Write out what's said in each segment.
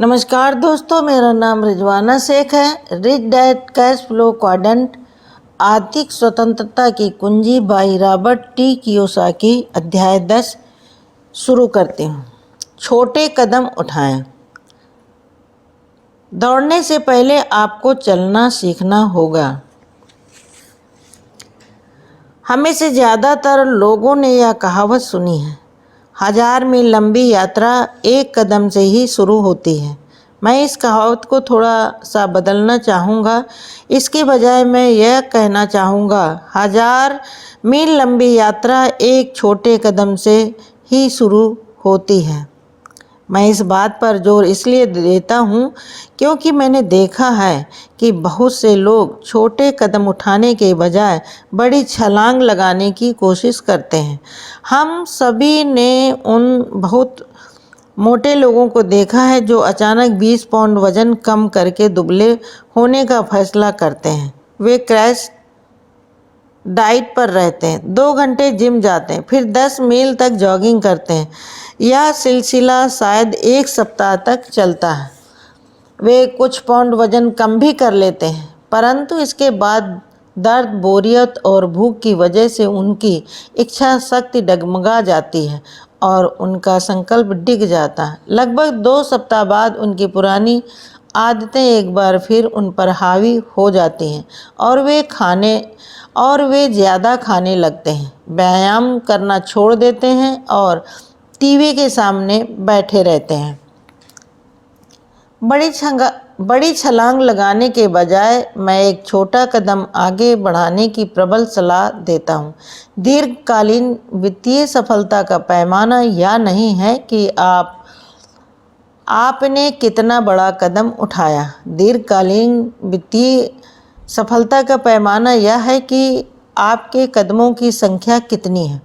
नमस्कार दोस्तों, मेरा नाम रिजवाना शेख है। Rich dad cash flow quadrant, आर्थिक स्वतंत्रता की कुंजी बाई रॉबर्ट टी कियोसाकी। अध्याय 10 शुरू करती हूँ। छोटे कदम उठाएं। दौड़ने से पहले आपको चलना सीखना होगा। हमें से ज़्यादातर लोगों ने यह कहावत सुनी है, 1000 मील लंबी यात्रा एक कदम से ही शुरू होती है। मैं इस कहावत को थोड़ा सा बदलना चाहूँगा। इसके बजाय मैं यह कहना चाहूँगा, 1000 मील लंबी यात्रा एक छोटे कदम से ही शुरू होती है। मैं इस बात पर जोर इसलिए देता हूँ क्योंकि मैंने देखा है कि बहुत से लोग छोटे कदम उठाने के बजाय बड़ी छलांग लगाने की कोशिश करते हैं। हम सभी ने उन बहुत मोटे लोगों को देखा है जो अचानक 20 पाउंड वज़न कम करके दुबले होने का फैसला करते हैं। वे क्रैश डाइट पर रहते हैं, 2 घंटे जिम जाते हैं, फिर 10 मील तक जॉगिंग करते हैं। यह सिलसिला शायद 1 सप्ताह तक चलता है। वे कुछ पाउंड वज़न कम भी कर लेते हैं, परंतु इसके बाद दर्द, बोरियत और भूख की वजह से उनकी इच्छा शक्ति डगमगा जाती है और उनका संकल्प डिग जाता है। लगभग 2 सप्ताह बाद उनकी पुरानी आदतें एक बार फिर उन पर हावी हो जाती हैं और वे ज़्यादा खाने लगते हैं, व्यायाम करना छोड़ देते हैं और टीवी के सामने बैठे रहते हैं। बड़ी छलांग लगाने के बजाय मैं एक छोटा कदम आगे बढ़ाने की प्रबल सलाह देता हूँ। दीर्घकालीन वित्तीय सफलता का पैमाना यह नहीं है कि आपने कितना बड़ा कदम उठाया। दीर्घकालीन वित्तीय सफलता का पैमाना यह है कि आपके कदमों की संख्या कितनी है,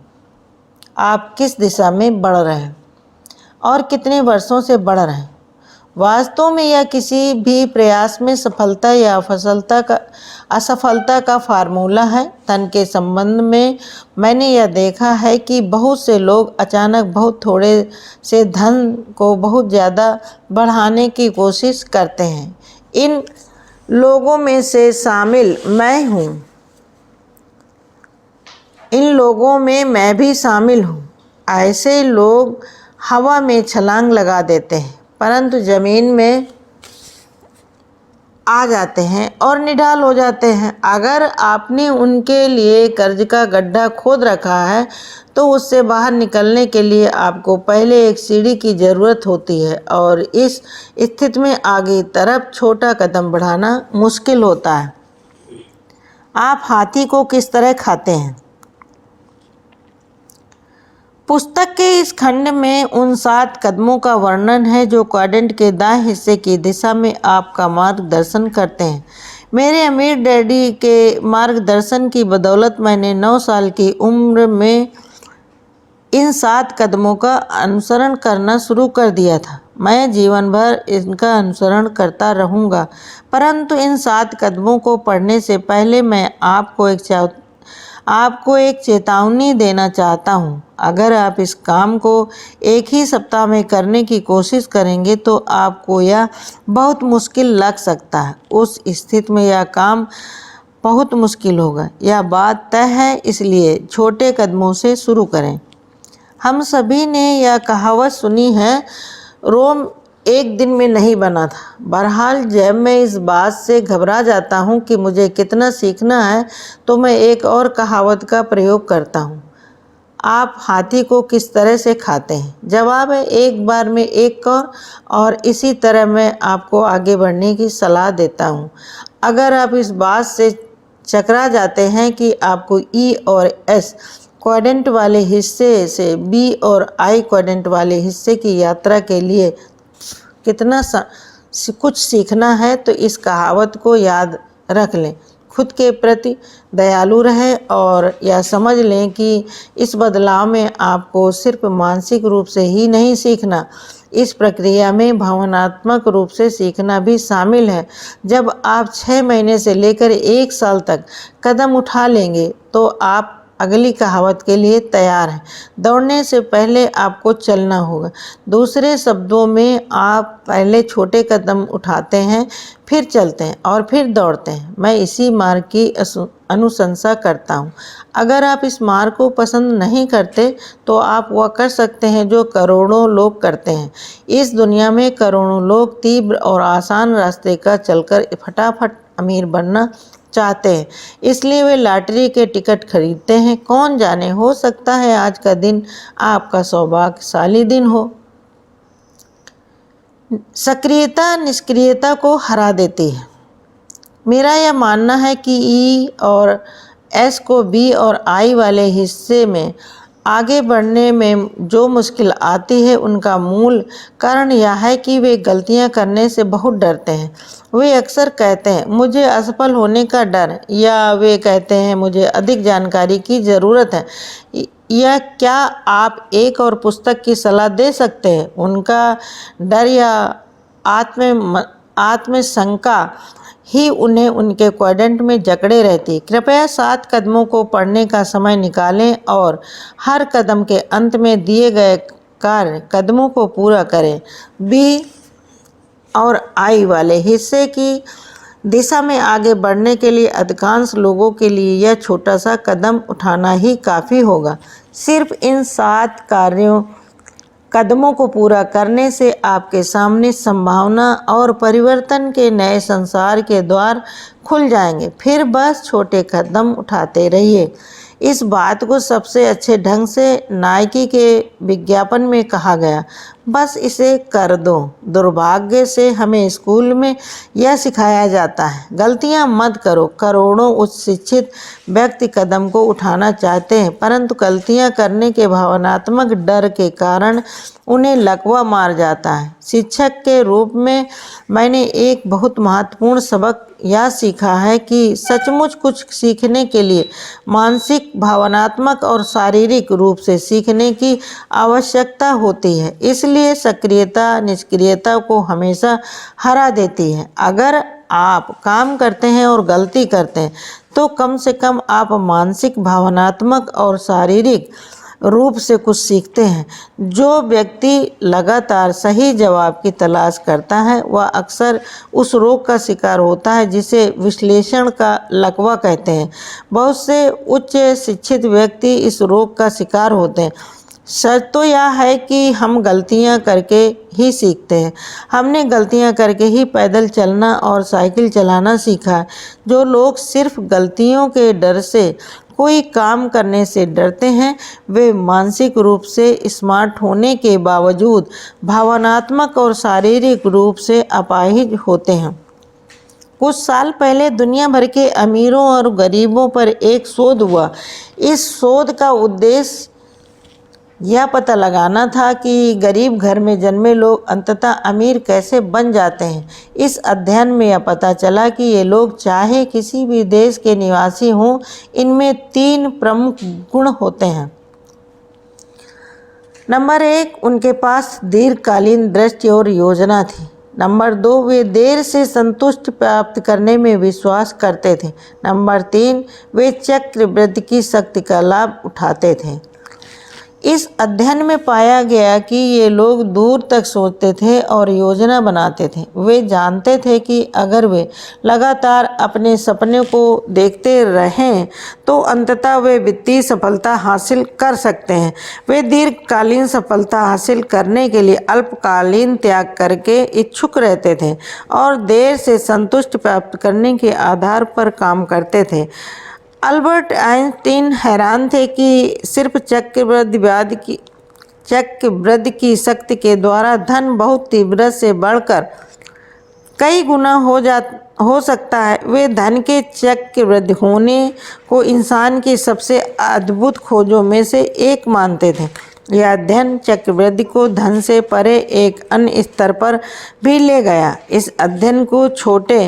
आप किस दिशा में बढ़ रहे हैं और कितने वर्षों से बढ़ रहे हैं। वास्तव में यह किसी भी प्रयास में सफलता या असफलता का फार्मूला है। धन के संबंध में मैंने यह देखा है कि बहुत से लोग अचानक बहुत थोड़े से धन को बहुत ज़्यादा बढ़ाने की कोशिश करते हैं। इन लोगों में से शामिल मैं हूँ। इन लोगों में मैं भी शामिल हूँ। ऐसे लोग हवा में छलांग लगा देते हैं, परंतु ज़मीन में आ जाते हैं और निढाल हो जाते हैं। अगर आपने उनके लिए कर्ज का गड्ढा खोद रखा है तो उससे बाहर निकलने के लिए आपको पहले एक सीढ़ी की ज़रूरत होती है और इस स्थिति में आगे तरफ छोटा कदम बढ़ाना मुश्किल होता है। आप हाथी को किस तरह खाते हैं? पुस्तक के इस खंड में उन 7 कदमों का वर्णन है जो क्वाड्रेंट के दाएं हिस्से की दिशा में आपका मार्गदर्शन करते हैं। मेरे अमीर डैडी के मार्गदर्शन की बदौलत मैंने 9 साल की उम्र में इन 7 कदमों का अनुसरण करना शुरू कर दिया था। मैं जीवन भर इनका अनुसरण करता रहूँगा, परंतु इन 7 कदमों को पढ़ने से पहले मैं आपको एक चेतावनी देना चाहता हूँ। अगर आप इस काम को एक ही सप्ताह में करने की कोशिश करेंगे तो आपको यह बहुत मुश्किल लग सकता है। उस स्थिति में यह काम बहुत मुश्किल होगा, यह बात तय है। इसलिए छोटे कदमों से शुरू करें। हम सभी ने यह कहावत सुनी है, रोम एक दिन में नहीं बना था। बहरहाल जब मैं इस बात से घबरा जाता हूँ कि मुझे कितना सीखना है तो मैं एक और कहावत का प्रयोग करता हूँ, आप हाथी को किस तरह से खाते हैं? जवाब है, एक बार में एक और इसी तरह मैं आपको आगे बढ़ने की सलाह देता हूँ। अगर आप इस बात से चकरा जाते हैं कि आपको ई और एस क्वाड्रेंट वाले हिस्से से बी और आई क्वाड्रेंट वाले हिस्से की यात्रा के लिए कितना कुछ सीखना है, तो इस कहावत को याद रख लें। खुद के प्रति दयालु रहें और यह समझ लें कि इस बदलाव में आपको सिर्फ मानसिक रूप से ही नहीं सीखना, इस प्रक्रिया में भावनात्मक रूप से सीखना भी शामिल है। जब आप 6 महीने से लेकर 1 साल तक कदम उठा लेंगे तो आप अगली कहावत के लिए तैयार हैं। दौड़ने से पहले आपको चलना होगा। दूसरे शब्दों में आप पहले छोटे कदम उठाते हैं, फिर चलते हैं और फिर दौड़ते हैं। मैं इसी मार्ग की अनुशंसा करता हूँ। अगर आप इस मार्ग को पसंद नहीं करते तो आप वह कर सकते हैं जो करोड़ों लोग करते हैं। इस दुनिया में करोड़ों लोग तीव्र और आसान रास्ते का चलकर फटाफट अमीर बनना चाहते हैं, इसलिए वे लॉटरी के टिकट खरीदते हैं। कौन जाने, हो सकता है आज का दिन आपका सौभाग्यशाली दिन हो। सक्रियता निष्क्रियता को हरा देती है। मेरा यह मानना है कि ई और एस को बी और आई वाले हिस्से में आगे बढ़ने में जो मुश्किल आती है उनका मूल कारण यह है कि वे गलतियां करने से बहुत डरते हैं। वे अक्सर कहते हैं मुझे असफल होने का डर, या वे कहते हैं मुझे अधिक जानकारी की ज़रूरत है। या क्या आप एक और पुस्तक की सलाह दे सकते हैं? उनका डर या आत्मशंका ही उन्हें उनके क्वाड्रेंट में जकड़े रहती। कृपया 7 कदमों को पढ़ने का समय निकालें और हर कदम के अंत में दिए गए कार्य कदमों को पूरा करें। बी और आई वाले हिस्से की दिशा में आगे बढ़ने के लिए अधिकांश लोगों के लिए यह छोटा सा कदम उठाना ही काफ़ी होगा। सिर्फ इन 7 कदमों को पूरा करने से आपके सामने संभावना और परिवर्तन के नए संसार के द्वार खुल जाएंगे। फिर बस छोटे कदम उठाते रहिए। इस बात को सबसे अच्छे ढंग से नाइकी के विज्ञापन में कहा गया, बस इसे कर दो। दुर्भाग्य से हमें स्कूल में यह सिखाया जाता है, गलतियां मत करो। करोड़ों उच्च शिक्षित व्यक्ति कदम को उठाना चाहते हैं, परंतु गलतियां करने के भावनात्मक डर के कारण उन्हें लकवा मार जाता है। शिक्षक के रूप में मैंने एक बहुत महत्वपूर्ण सबक यह सीखा है कि सचमुच कुछ सीखने के लिए मानसिक, भावनात्मक और शारीरिक रूप से सीखने की आवश्यकता होती है। इसलिए सक्रियता निष्क्रियता को हमेशा हरा देती है। अगर आप काम करते हैं और गलती करते हैं तो कम से कम आप मानसिक, भावनात्मक और शारीरिक रूप से कुछ सीखते हैं। जो व्यक्ति लगातार सही जवाब की तलाश करता है वह अक्सर उस रोग का शिकार होता है जिसे विश्लेषण का लकवा कहते हैं। बहुत से उच्च शिक्षित व्यक्ति इस रोग का शिकार होते हैं। शर्त तो यह है कि हम गलतियां करके ही सीखते हैं। हमने गलतियां करके ही पैदल चलना और साइकिल चलाना सीखा। जो लोग सिर्फ गलतियों के डर से कोई काम करने से डरते हैं वे मानसिक रूप से स्मार्ट होने के बावजूद भावनात्मक और शारीरिक रूप से अपाहिज होते हैं। कुछ साल पहले दुनिया भर के अमीरों और गरीबों पर एक शोध हुआ। इस शोध का उद्देश्य यह पता लगाना था कि गरीब घर में जन्मे लोग अंततः अमीर कैसे बन जाते हैं। इस अध्ययन में यह पता चला कि ये लोग चाहे किसी भी देश के निवासी हों, इनमें 3 प्रमुख गुण होते हैं। नंबर 1, उनके पास दीर्घकालीन दृष्टि और योजना थी। नंबर 2, वे देर से संतुष्टि प्राप्त करने में विश्वास करते थे। नंबर 3, वे चक्रवृद्धि की शक्ति का लाभ उठाते थे। इस अध्ययन में पाया गया कि ये लोग दूर तक सोचते थे और योजना बनाते थे। वे जानते थे कि अगर वे लगातार अपने सपने को देखते रहें तो अंततः वे वित्तीय सफलता हासिल कर सकते हैं। वे दीर्घकालीन सफलता हासिल करने के लिए अल्पकालीन त्याग करके इच्छुक रहते थे और देर से संतुष्टि प्राप्त करने के आधार पर काम करते थे। अल्बर्ट आइंस्टीन हैरान थे कि सिर्फ चक्रवृद्धि की शक्ति के द्वारा धन बहुत तीव्रता से बढ़कर कई गुना हो सकता है। वे धन के चक्रवृद्धि होने को इंसान की सबसे अद्भुत खोजों में से एक मानते थे। यह अध्ययन चक्रवृद्धि को धन से परे एक अन्य स्तर पर भी ले गया। इस अध्ययन को छोटे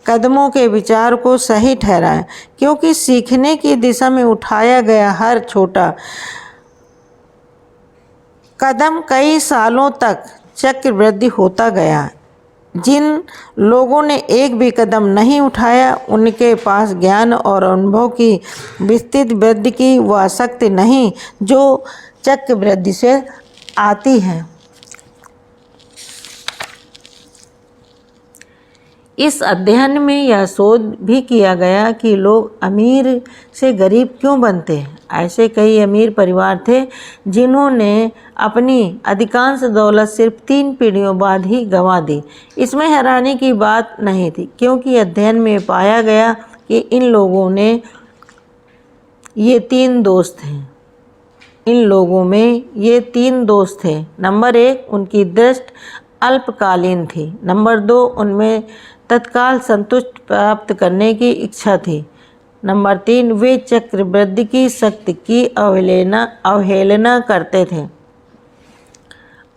कदमों के विचार को सही ठहराया, क्योंकि सीखने की दिशा में उठाया गया हर छोटा कदम कई सालों तक चक्रवृद्धि होता गया। जिन लोगों ने एक भी कदम नहीं उठाया, उनके पास ज्ञान और अनुभव की विस्तृत वृद्धि की वह शक्ति नहीं जो चक्रवृद्धि से आती है। इस अध्ययन में यह शोध भी किया गया कि लोग अमीर से गरीब क्यों बनते हैं। ऐसे कई अमीर परिवार थे जिन्होंने अपनी अधिकांश दौलत सिर्फ 3 पीढ़ियों बाद ही गंवा दी। इसमें हैरानी की बात नहीं थी, क्योंकि अध्ययन में पाया गया कि इन लोगों में ये 3 दोस्त थे। नंबर 1, उनकी दृष्टि अल्पकालीन थी। नंबर 2, उनमें तत्काल संतुष्टि प्राप्त करने की इच्छा थी। नंबर 3, वे चक्रवृद्धि की शक्ति की अवहेलना करते थे।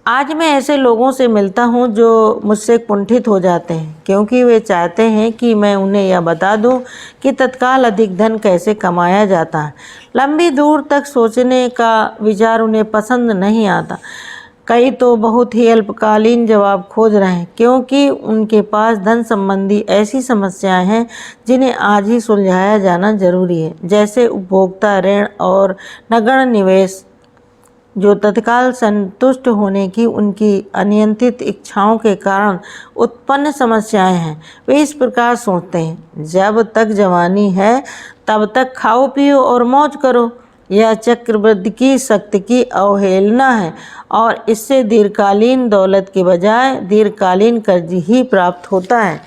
आज मैं ऐसे लोगों से मिलता हूं जो मुझसे कुंठित हो जाते हैं, क्योंकि वे चाहते हैं कि मैं उन्हें यह बता दूं कि तत्काल अधिक धन कैसे कमाया जाता है। लंबी दूर तक सोचने का विचार उन्हें पसंद नहीं आता। कई तो बहुत ही अल्पकालीन जवाब खोज रहे हैं, क्योंकि उनके पास धन संबंधी ऐसी समस्याएं हैं जिन्हें आज ही सुलझाया जाना जरूरी है, जैसे उपभोक्ता ऋण और नगण्य निवेश, जो तत्काल संतुष्ट होने की उनकी अनियंत्रित इच्छाओं के कारण उत्पन्न समस्याएं हैं। वे इस प्रकार सोचते हैं, जब तक जवानी है तब तक खाओ पियो और मौज करो। यह चक्रवृद्धि की शक्ति की अवहेलना है और इससे दीर्घकालीन दौलत के बजाय दीर्घकालीन कर्ज ही प्राप्त होता है।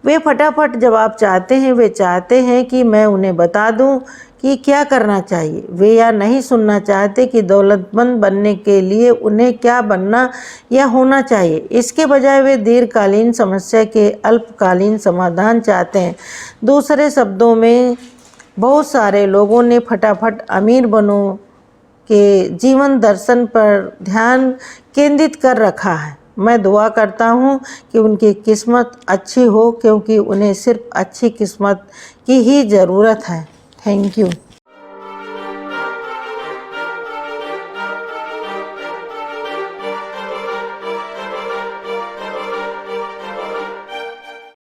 वे फटाफट जवाब चाहते हैं। वे चाहते हैं कि मैं उन्हें बता दूं कि क्या करना चाहिए। वे यह नहीं सुनना चाहते कि दौलतमंद बनने के लिए उन्हें क्या बनना या होना चाहिए। इसके बजाय वे दीर्घकालीन समस्या के अल्पकालीन समाधान चाहते हैं। दूसरे शब्दों में, बहुत सारे लोगों ने फटाफट अमीर बनो के जीवन दर्शन पर ध्यान केंद्रित कर रखा है। मैं दुआ करता हूँ कि उनकी किस्मत अच्छी हो, क्योंकि उन्हें सिर्फ अच्छी किस्मत की ही ज़रूरत है। Thank you.